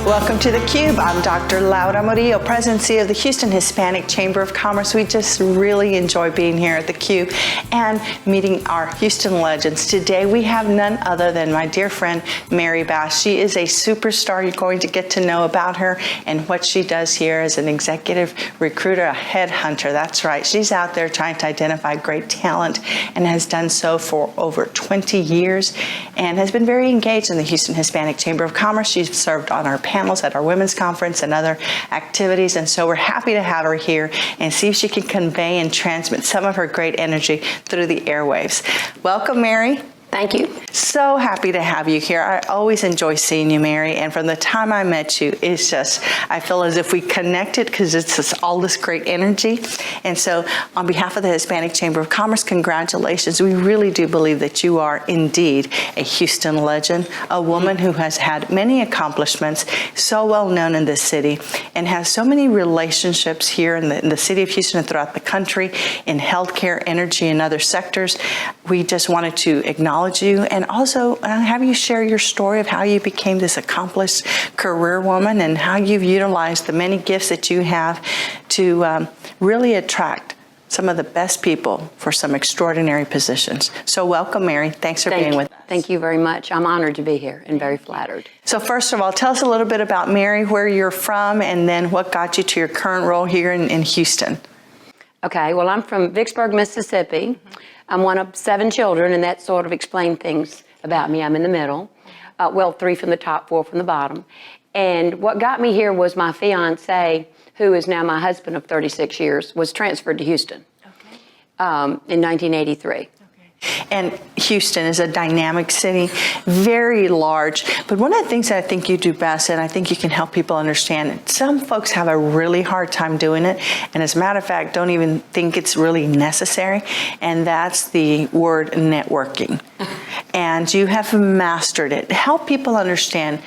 Welcome to theCUBE. I'm Dr. Laura Murillo, President and CEO of the Houston Hispanic Chamber of Commerce. We just really enjoy being here at theCUBE and meeting our Houston legends. Today we have none other than my dear friend, Mary Bass. She is a superstar. You're going to get to know about her and what she does here as an executive recruiter, a headhunter. That's right. She's out there trying to identify great talent and has done so for over 20 years and has been very engaged in the Houston Hispanic Chamber of Commerce. She's served on our panels at our women's conference and other activities, and so we're happy to have her here and see if she can convey and transmit some of her great energy through the airwaves. Welcome, Mary. Thank you. So happy to have you here. I always enjoy seeing you, Mary, and from the time I met you, it's just, I feel as if we connected because it's just all this great energy. And so on behalf of the Hispanic Chamber of Commerce, congratulations. We really do believe that you are indeed a Houston legend, a woman who has had many accomplishments, so well known in this city, and has so many relationships here in the city of Houston and throughout the country in healthcare, energy, and other sectors. We just wanted to acknowledge you and also have you share your story of how you became this accomplished career woman and how you've utilized the many gifts that you have to really attract some of the best people for some extraordinary positions. So welcome, Mary. Thanks for being with us. Thank you very much. I'm honored to be here and very flattered. So first of all, tell us a little bit about Mary, where you're from, and then what got you to your current role here in Houston. Okay, well, I'm from Vicksburg, Mississippi. I'm one of 7 children, and that sort of explains things about me. I'm in the middle. Well, 3 from the top, 4 from the bottom. And what got me here was my fiance, who is now my husband of 36 years, was transferred to Houston in 1983. And Houston is a dynamic city, very large. But one of the things that I think you do best, and I think you can help people understand, some folks have a really hard time doing it, and as a matter of fact, don't even think it's really necessary, and that's the word networking. And you have mastered it. Help people understand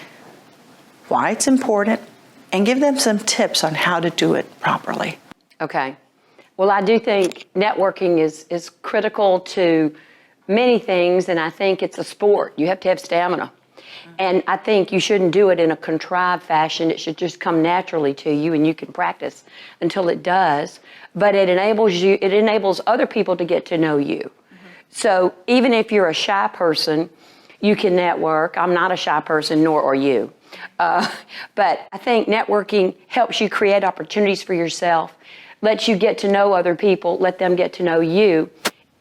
why it's important and give them some tips on how to do it properly. Okay. Well, I do think networking is critical to many things, and I think it's a sport. You have to have stamina. And I think you shouldn't do it in a contrived fashion. It should just come naturally to you, and you can practice until it does. But it enables other people to get to know you. So even if you're a shy person, you can network. I'm not a shy person, nor are you. But I think networking helps you create opportunities for yourself, lets you get to know other people, let them get to know you,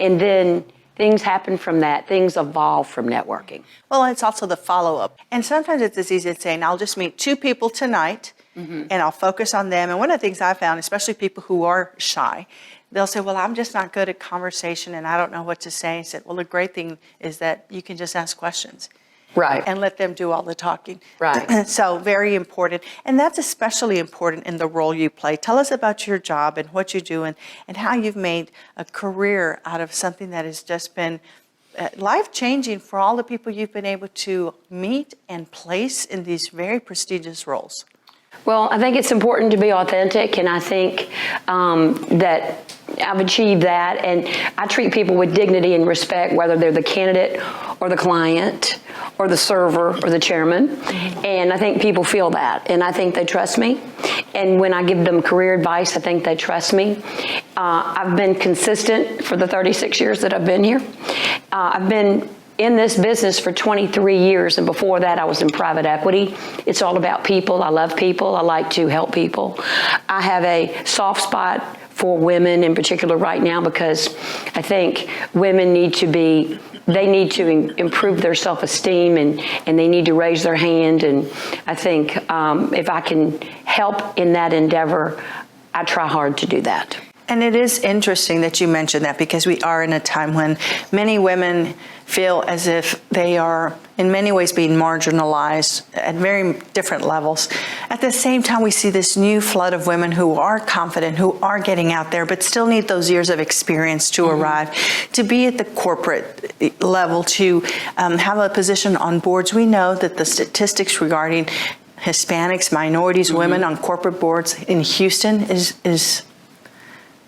and then things happen from that. Things evolve from networking. Well, it's also the follow-up. And sometimes it's as easy as saying, I'll just meet 2 people tonight, and I'll focus on them. And one of the things I found, especially people who are shy, they'll say, well, I'm just not good at conversation, and I don't know what to say. I said, well, the great thing is that you can just ask questions. Right. And let them do all the talking. Right. So very important. And that's especially important in the role you play. Tell us about your job and what you do and how you've made a career out of something that has just been life-changing for all the people you've been able to meet and place in these very prestigious roles. Well, I think it's important to be authentic, and I think that I've achieved that, and I treat people with dignity and respect, whether they're the candidate or the client or the server or the chairman, and I think people feel that, and I think they trust me, and when I give them career advice, I think they trust me. I've been consistent for the 36 years that I've been here. I've been in this business for 23 years, and before that I was in private equity. It's all about people. I love people. I like to help people. I have a soft spot for women in particular right now because I think women need to improve their self-esteem and they need to raise their hand, and I think if I can help in that endeavor, I try hard to do that. And it is interesting that you mentioned that because we are in a time when many women feel as if they are in many ways being marginalized at very different levels. At the same time, we see this new flood of women who are confident, who are getting out there, but still need those years of experience to arrive, to be at the corporate level, to have a position on boards. We know that the statistics regarding Hispanics, minorities, women on corporate boards in Houston is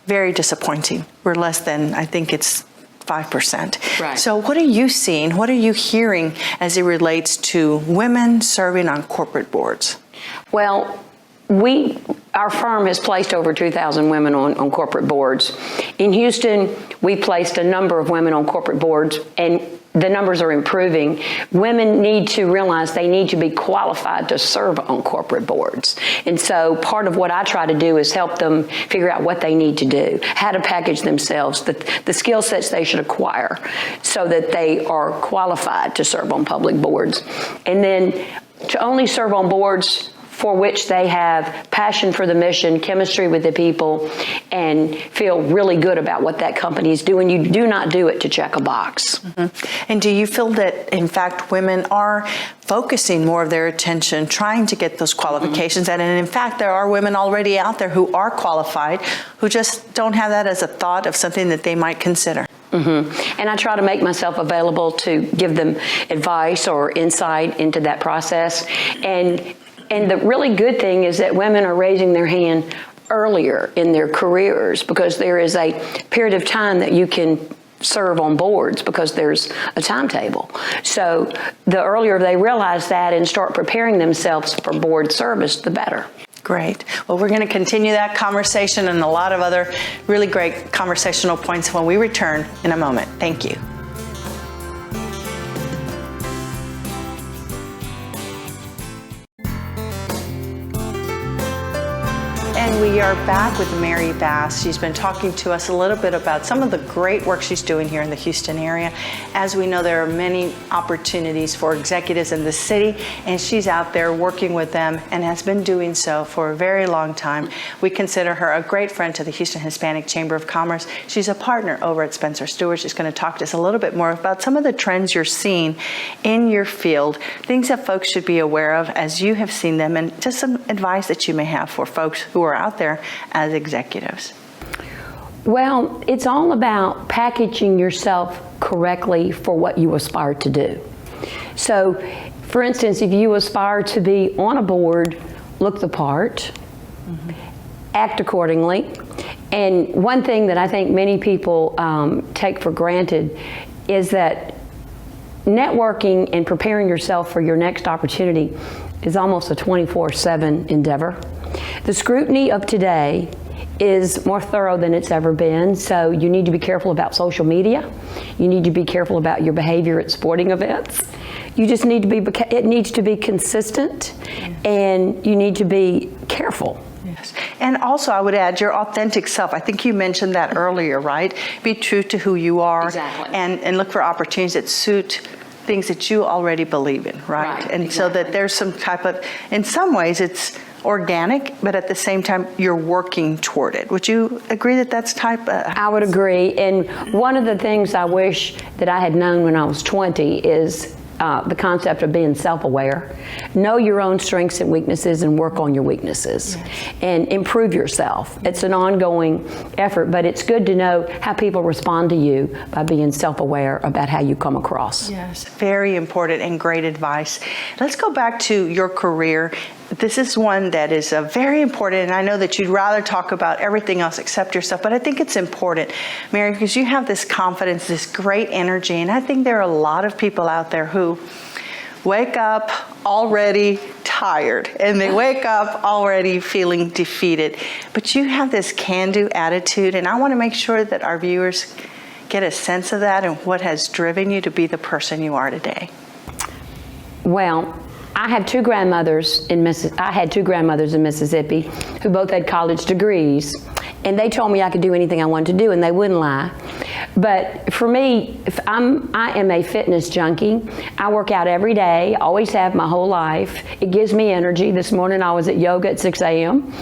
very disappointing. We're less than, I think it's 5%. Right. So what are you seeing? What are you hearing as it relates to women serving on corporate boards? Well, our firm has placed over 2,000 women on corporate boards. In Houston, we placed a number of women on corporate boards, and the numbers are improving. Women need to realize they need to be qualified to serve on corporate boards. And so part of what I try to do is help them figure out what they need to do, how to package themselves, the skill sets they should acquire so that they are qualified to serve on public boards. And then to only serve on boards for which they have passion for the mission, chemistry with the people, and feel really good about what that company is doing. You do not do it to check a box. Mm-hmm. And do you feel that, in fact, women are focusing more of their attention, trying to get those qualifications? Mm-hmm. And in fact, there are women already out there who are qualified, who just don't have that as a thought of something that they might consider. Mm-hmm. And I try to make myself available to give them advice or insight into that process. And the really good thing is that women are raising their hand earlier in their careers, because there is a period of time that you can serve on boards because there's a timetable. So the earlier they realize that and start preparing themselves for board service, the better. Great. Well, we're going to continue that conversation and a lot of other really great conversational points when we return in a moment. Thank you. And we are back with Mary Bass. She's been talking to us a little bit about some of the great work she's doing here in the Houston area. As we know, there are many opportunities for executives in the city, and she's out there working with them and has been doing so for a very long time. We consider her a great friend to the Houston Hispanic Chamber of Commerce. She's a partner over at Stuart. She's going to talk to us a little bit more about some of the trends you're seeing in your field, things that folks should be aware of as you have seen them, and just some advice that you may have for folks who are out there as executives. Well, it's all about packaging yourself correctly for what you aspire to do. So, for instance, if you aspire to be on a board, look the part, act accordingly. And one thing that I think many people take for granted is that networking and preparing yourself for your next opportunity is almost a 24/7 endeavor. The scrutiny of today is more thorough than it's ever been, so you need to be careful about social media. You need to be careful about your behavior at sporting events. You just need to be, it needs to be consistent, and you need to be careful. Yes. And also, I would add your authentic self. I think you mentioned that earlier, right? Be true to who you are. Exactly. And look for opportunities that suit things that you already believe in, right? And exactly. So that there's some type of, in some ways it's organic, but at the same time you're working toward it. Would you agree that that's type of? I would agree. And one of the things I wish that I had known when I was 20 is the concept of being self-aware. Know your own strengths and weaknesses and work on your weaknesses. Yes. And improve yourself. It's an ongoing effort, but it's good to know how people respond to you by being self-aware about how you come across. Yes, very important and great advice. Let's go back to your career. This is one that is very important, and I know that you'd rather talk about everything else except yourself, but I think it's important, Mary, because you have this confidence, this great energy, and I think there are a lot of people out there who wake up already tired, and they wake up already feeling defeated. But you have this can-do attitude, and I want to make sure that our viewers get a sense of that and what has driven you to be the person you are today. Well, I had two grandmothers in Mississippi who both had college degrees, and they told me I could do anything I wanted to do, and they wouldn't lie. But for me, I am a fitness junkie. I work out every day, always have my whole life. It gives me energy. This morning I was at yoga at 6 a.m.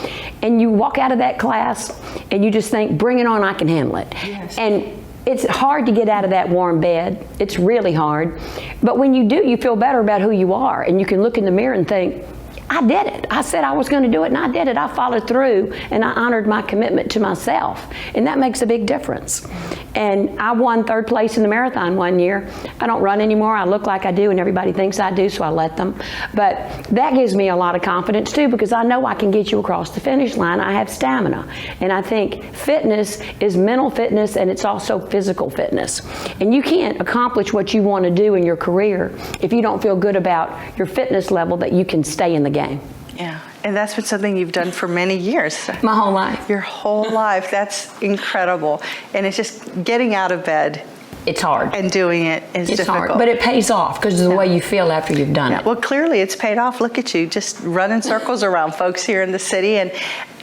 And you walk out of that class and you just think, bring it on, I can handle it. Yes. And it's hard to get out of that warm bed. It's really hard. But when you do, you feel better about who you are. And you can look in the mirror and think, I did it. I said I was going to do it, and I did it. I followed through, and I honored my commitment to myself, and that makes a big difference. And I won 3rd place in the marathon one year. I don't run anymore. I look like I do, and everybody thinks I do, so I let them. But that gives me a lot of confidence, too, because I know I can get you across the finish line. I have stamina. And I think fitness is mental fitness, and it's also physical fitness. And you can't accomplish what you want to do in your career if you don't feel good about your fitness level that you can stay in the game. Yeah, and that's been something you've done for many years. My whole life. Your whole life. That's incredible. And it's just getting out of bed. It's hard. And doing it is it's difficult. hard, but it pays off because of the way you feel after you've done it. Well, clearly it's paid off. Look at you, just running circles around folks here in the city. And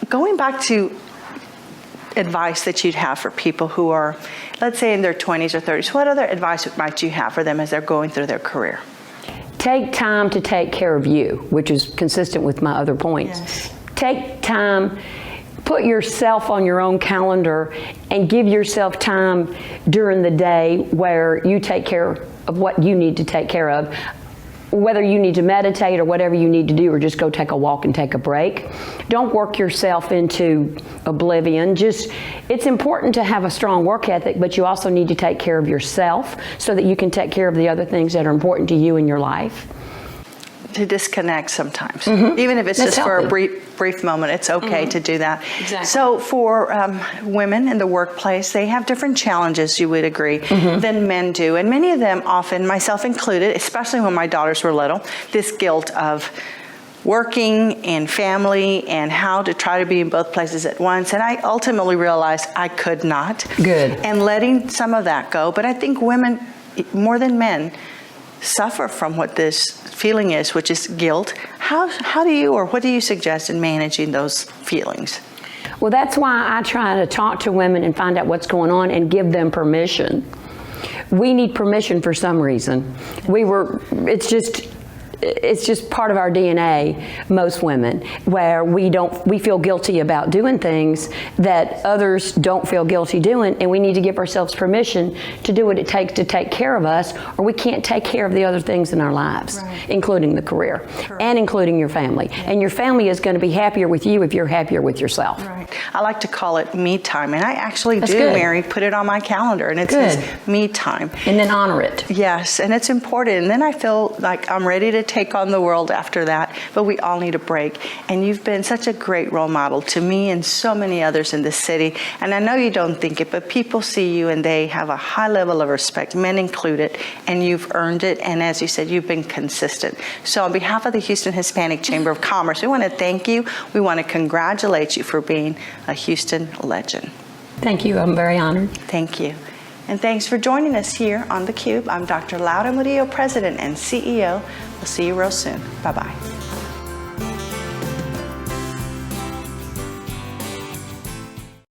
going back to advice that you'd have for people who are, let's say, in their 20s or 30s, what other advice might you have for them as they're going through their career? Take time to take care of you, which is consistent with my other points. Yes. Take time, put yourself on your own calendar and give yourself time during the day where you take care of what you need to take care of. Whether you need to meditate or whatever you need to do, or just go take a walk and take a break. Don't work yourself into oblivion. It's important to have a strong work ethic, but you also need to take care of yourself so that you can take care of the other things that are important to you in your life. To disconnect sometimes, even if it's That's just healthy. for a brief moment, it's okay to do that. Exactly. So for women in the workplace, they have different challenges, you would agree, than men do. And many of them often, myself included, especially when my daughters were little, this guilt of working and family and how to try to be in both places at once. And I ultimately realized I could not. Good. And letting some of that go. But I think women, more than men, suffer from what this feeling is, which is guilt. How do you, or what do you suggest in managing those feelings? Well, that's why I try to talk to women and find out what's going on and give them permission. We need permission for some reason. It's just part of our DNA, most women, where we feel guilty about doing things that others don't feel guilty doing, and we need to give ourselves permission to do what it takes to take care of us, or we can't take care of the other things in our lives, including the career, and including your family. And your family is going to be happier with you if you're happier with yourself. Right. I like to call it me time, and I actually That's do, good. Mary, put it on my calendar, and it says me time. And then honor it. Yes, and it's important. And then I feel like I'm ready to take on the world after that, but we all need a break. And you've been such a great role model to me and so many others in this city. And I know you don't think it, but people see you and they have a high level of respect, men included, and you've earned it. And as you said, you've been consistent. So on behalf of the Houston Hispanic Chamber of Commerce, we want to thank you. We want to congratulate you for being a Houston legend. Thank you. I'm very honored. Thank you. And thanks for joining us here on theCUBE. I'm Dr. Laura Murillo, President and CEO. We'll see you real soon. Bye-bye.